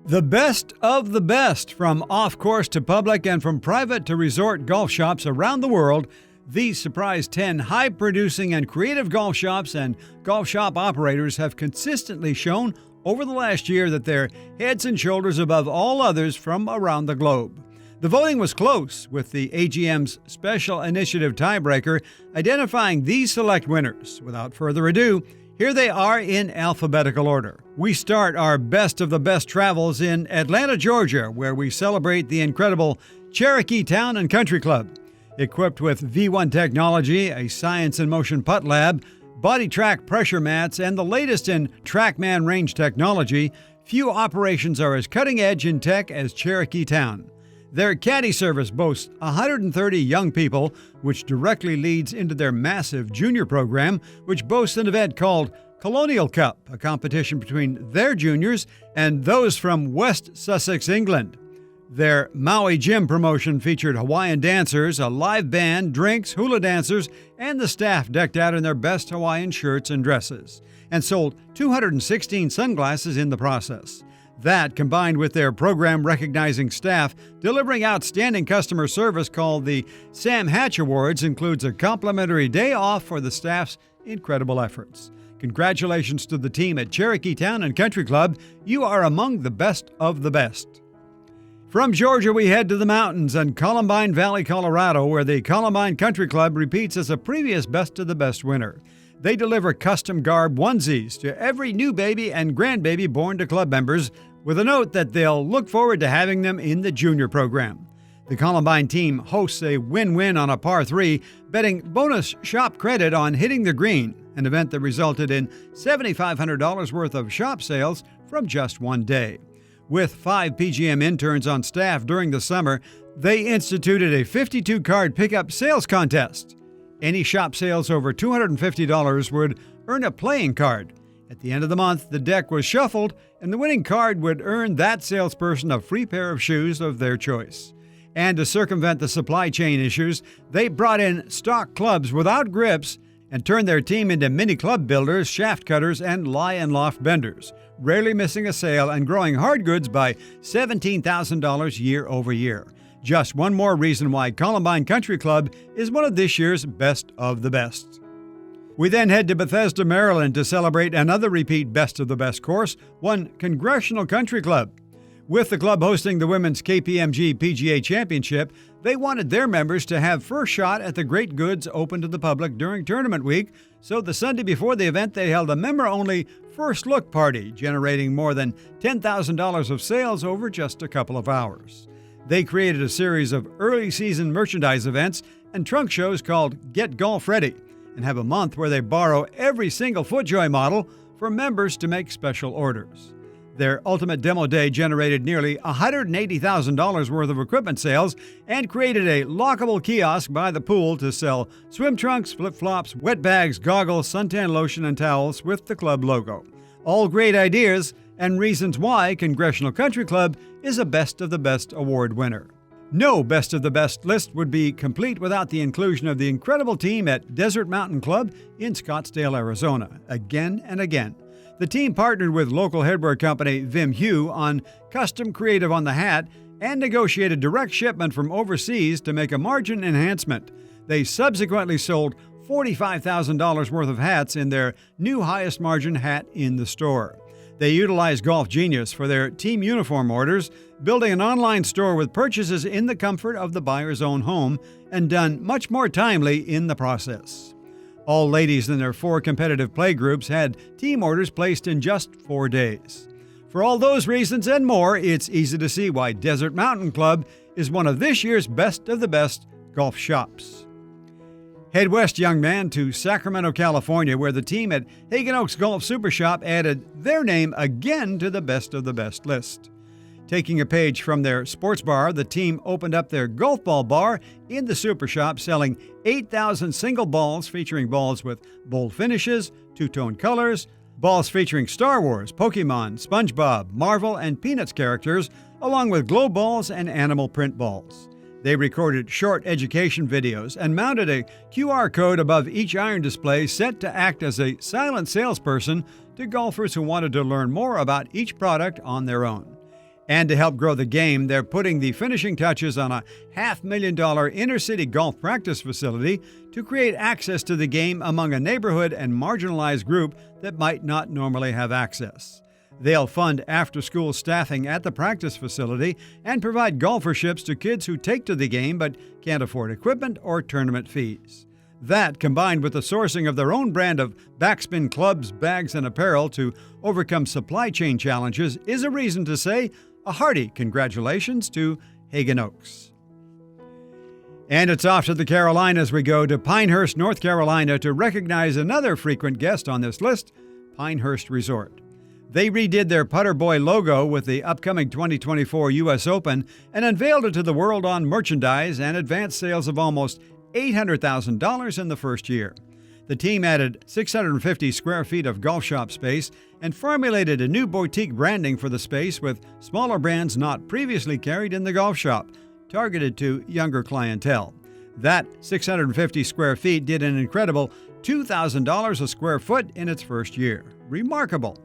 The best of the best, from off-course to public and from private to resort golf shops around the world. These surprise 10 high-producing and creative golf shops and golf shop operators have consistently shown over the last year that they're heads and shoulders above all others from around the globe. The voting was close, with the AGM's Special Initiative tiebreaker identifying these select winners. Without further ado, here they are in alphabetical order. We start our best of the best travels in Atlanta, Georgia, where we celebrate the incredible Cherokee Town and Country Club. Equipped with V1 technology, a science in motion putt lab, body track pressure mats, and the latest in TrackMan range technology, few operations are as cutting edge in tech as Cherokee Town. Their caddy service boasts 130 young people, which directly leads into their massive junior program, which boasts an event called Colonial Cup, a competition between their juniors and those from West Sussex, England. Their Maui Gym promotion featured Hawaiian dancers, a live band, drinks, hula dancers, and the staff decked out in their best Hawaiian shirts and dresses, and sold 216 sunglasses in the process. That, combined with their program-recognizing staff delivering outstanding customer service called the Sam Hatch Awards, includes a complimentary day off for the staff's incredible efforts. Congratulations to the team at Cherokee Town and Country Club. You are among the best of the best. From Georgia, we head to the mountains and Columbine Valley, Colorado, where the Columbine Country Club repeats as a previous best of the best winner. They deliver custom garb onesies to every new baby and grandbaby born to club members, with a note that they'll look forward to having them in the junior program. The Columbine team hosts a win-win on a par 3, betting bonus shop credit on hitting the green, an event that resulted in $7,500 worth of shop sales from just one day. With 5 PGM interns on staff during the summer, they instituted a 52-card pickup sales contest. Any shop sales over $250 would earn a playing card. At the end of the month, the deck was shuffled, and the winning card would earn that salesperson a free pair of shoes of their choice. And to circumvent the supply chain issues, they brought in stock clubs without grips and turned their team into mini club builders, shaft cutters, and lie and loft benders, rarely missing a sale and growing hard goods by $17,000 year over year. Just one more reason why Columbine Country Club is one of this year's best of the best. We then head to Bethesda, Maryland to celebrate another repeat best of the best course, one Congressional Country Club. With the club hosting the Women's KPMG PGA Championship, they wanted their members to have first shot at the great goods open to the public during tournament week, so the Sunday before the event they held a member-only first look party, generating more than $10,000 of sales over just a couple of hours. They created a series of early season merchandise events and trunk shows called Get Golf Ready, and have a month where they borrow every single FootJoy model for members to make special orders. Their Ultimate Demo Day generated nearly $180,000 worth of equipment sales and created a lockable kiosk by the pool to sell swim trunks, flip-flops, wet bags, goggles, suntan lotion, and towels with the club logo. All great ideas and reasons why Congressional Country Club is a Best of the Best award winner. No Best of the Best list would be complete without the inclusion of the incredible team at Desert Mountain Club in Scottsdale, Arizona, again and again. The team partnered with local headwear company Vim Hugh on custom creative on the hat and negotiated direct shipment from overseas to make a margin enhancement. They subsequently sold $45,000 worth of hats in their new highest margin hat in the store. They utilized Golf Genius for their team uniform orders, building an online store with purchases in the comfort of the buyer's own home, and done much more timely in the process. All ladies in their 4 competitive play groups had team orders placed in just 4 days. For all those reasons and more, it's easy to see why Desert Mountain Club is one of this year's best of the best golf shops. Head west, young man, to Sacramento, California, where the team at Hagen Oaks Golf Super Shop added their name again to the best of the best list. Taking a page from their sports bar, the team opened up their golf ball bar in the Super Shop, selling 8,000 single balls featuring balls with bold finishes, two-tone colors, balls featuring Star Wars, Pokemon, SpongeBob, Marvel, and Peanuts characters, along with glow balls and animal print balls. They recorded short education videos and mounted a QR code above each iron display set to act as a silent salesperson to golfers who wanted to learn more about each product on their own. And to help grow the game, they're putting the finishing touches on a $500,000 inner-city golf practice facility to create access to the game among a neighborhood and marginalized group that might not normally have access. They'll fund after-school staffing at the practice facility and provide golferships to kids who take to the game but can't afford equipment or tournament fees. That, combined with the sourcing of their own brand of backspin clubs, bags, and apparel to overcome supply chain challenges, is a reason to say a hearty congratulations to Hagen Oaks. And it's off to the Carolinas. We go to Pinehurst, North Carolina, to recognize another frequent guest on this list, Pinehurst Resort. They redid their Putter Boy logo with the upcoming 2024 U.S. Open and unveiled it to the world on merchandise and advanced sales of almost $800,000 in the first year. The team added 650 square feet of golf shop space and formulated a new boutique branding for the space with smaller brands not previously carried in the golf shop, targeted to younger clientele. That 650 square feet did an incredible $2,000 a square foot in its first year. Remarkable.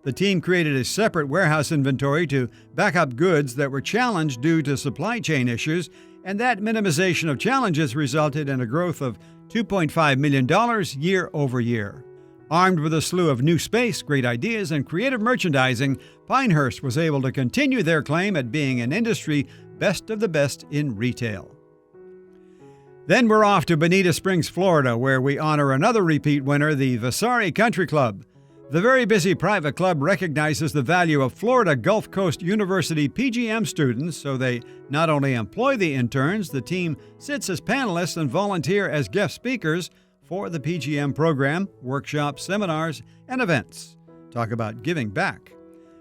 The team created a separate warehouse inventory to back up goods that were challenged due to supply chain issues, and that minimization of challenges resulted in a growth of $2.5 million year over year. Armed with a slew of new space, great ideas, and creative merchandising, Pinehurst was able to continue their claim at being an industry best of the best in retail. Then we're off to Bonita Springs, Florida, where we honor another repeat winner, the Vasari Country Club. The very busy private club recognizes the value of Florida Gulf Coast University PGM students, so they not only employ the interns, the team sits as panelists and volunteer as guest speakers for the PGM program, workshops, seminars, and events. Talk about giving back.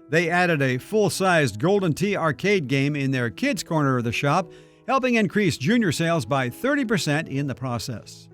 They added a full-sized Golden Tee arcade game in their kids' corner of the shop, helping increase junior sales by 30% in the process.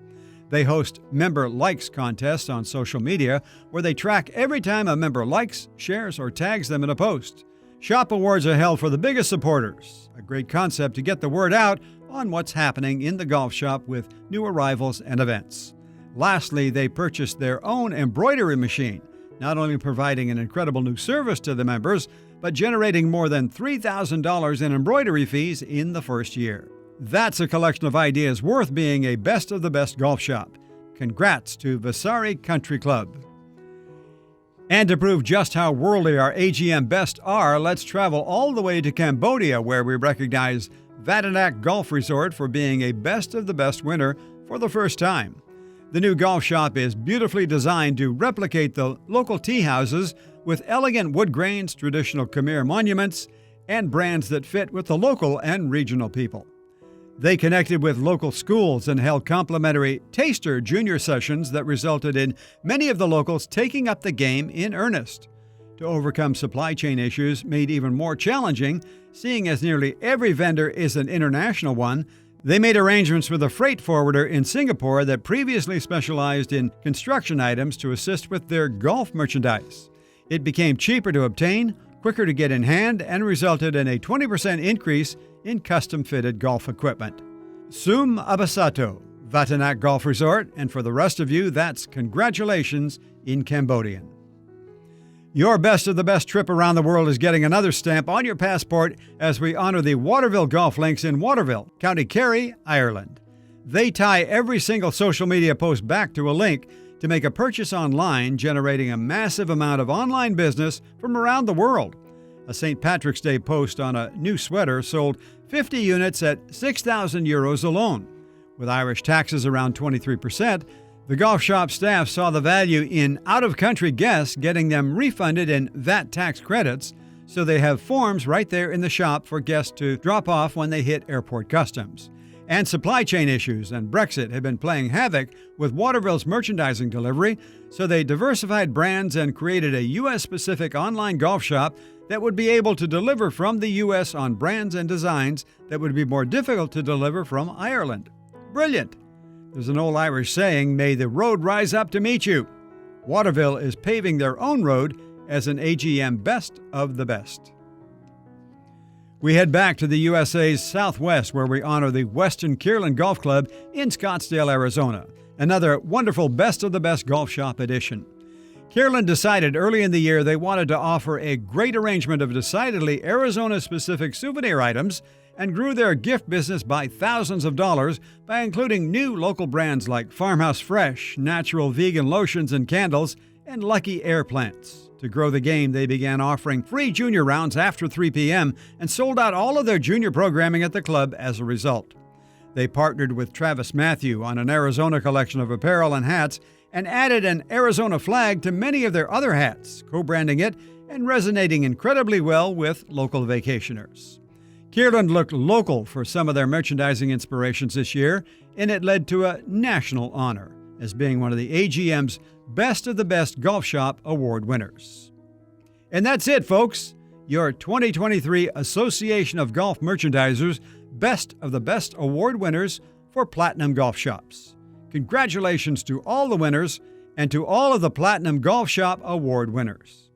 They host member likes contests on social media where they track every time a member likes, shares, or tags them in a post. Shop awards are held for the biggest supporters, a great concept to get the word out on what's happening in the golf shop with new arrivals and events. Lastly, they purchased their own embroidery machine, not only providing an incredible new service to the members, but generating more than $3,000 in embroidery fees in the first year. That's a collection of ideas worth being a best of the best golf shop. Congrats to Vasari Country Club. And to prove just how worldly our AGM best are, let's travel all the way to Cambodia, where we recognize Vattanac Golf Resort for being a best of the best winner for the first time. The new golf shop is beautifully designed to replicate the local tea houses with elegant wood grains, traditional Khmer monuments, and brands that fit with the local and regional people. They connected with local schools and held complimentary taster junior sessions that resulted in many of the locals taking up the game in earnest. To overcome supply chain issues made even more challenging, seeing as nearly every vendor is an international one, they made arrangements with a freight forwarder in Singapore that previously specialized in construction items to assist with their golf merchandise. It became cheaper to obtain, quicker to get in hand, and resulted in a 20% increase in custom-fitted golf equipment. Sum Abasato, Vattanac Golf Resort, and for the rest of you, that's congratulations in Cambodian. Your best of the best trip around the world is getting another stamp on your passport as we honor the Waterville Golf Links in Waterville, County Kerry, Ireland. They tie every single social media post back to a link to make a purchase online, generating a massive amount of online business from around the world. A St. Patrick's Day post on a new sweater sold 50 units at €6,000 alone. With Irish taxes around 23%, the golf shop staff saw the value in out-of-country guests getting them refunded in VAT tax credits, so they have forms right there in the shop for guests to drop off when they hit airport customs. And supply chain issues and Brexit have been playing havoc with Waterville's merchandising delivery, so they diversified brands and created a U.S.-specific online golf shop that would be able to deliver from the U.S. on brands and designs that would be more difficult to deliver from Ireland. Brilliant! There's an old Irish saying, may the road rise up to meet you. Waterville is paving their own road as an AGM best of the best. We head back to the USA's Southwest, where we honor the Westin Kierland Golf Club in Scottsdale, Arizona. Another wonderful best of the best golf shop edition. Kierland decided early in the year they wanted to offer a great arrangement of decidedly Arizona-specific souvenir items and grew their gift business by thousands of dollars by including new local brands like Farmhouse Fresh, natural vegan lotions and candles, and Lucky Air Plants. To grow the game, they began offering free junior rounds after 3 p.m. and sold out all of their junior programming at the club as a result. They partnered with Travis Matthew on an Arizona collection of apparel and hats and added an Arizona flag to many of their other hats, co-branding it and resonating incredibly well with local vacationers. Kierland looked local for some of their merchandising inspirations this year, and it led to a national honor as being one of the AGM's Best of the Best Golf Shop Award winners. And that's it, folks. Your 2023 Association of Golf Merchandisers Best of the Best Award winners for Platinum Golf Shops. Congratulations to all the winners and to all of the Platinum Golf Shop Award winners.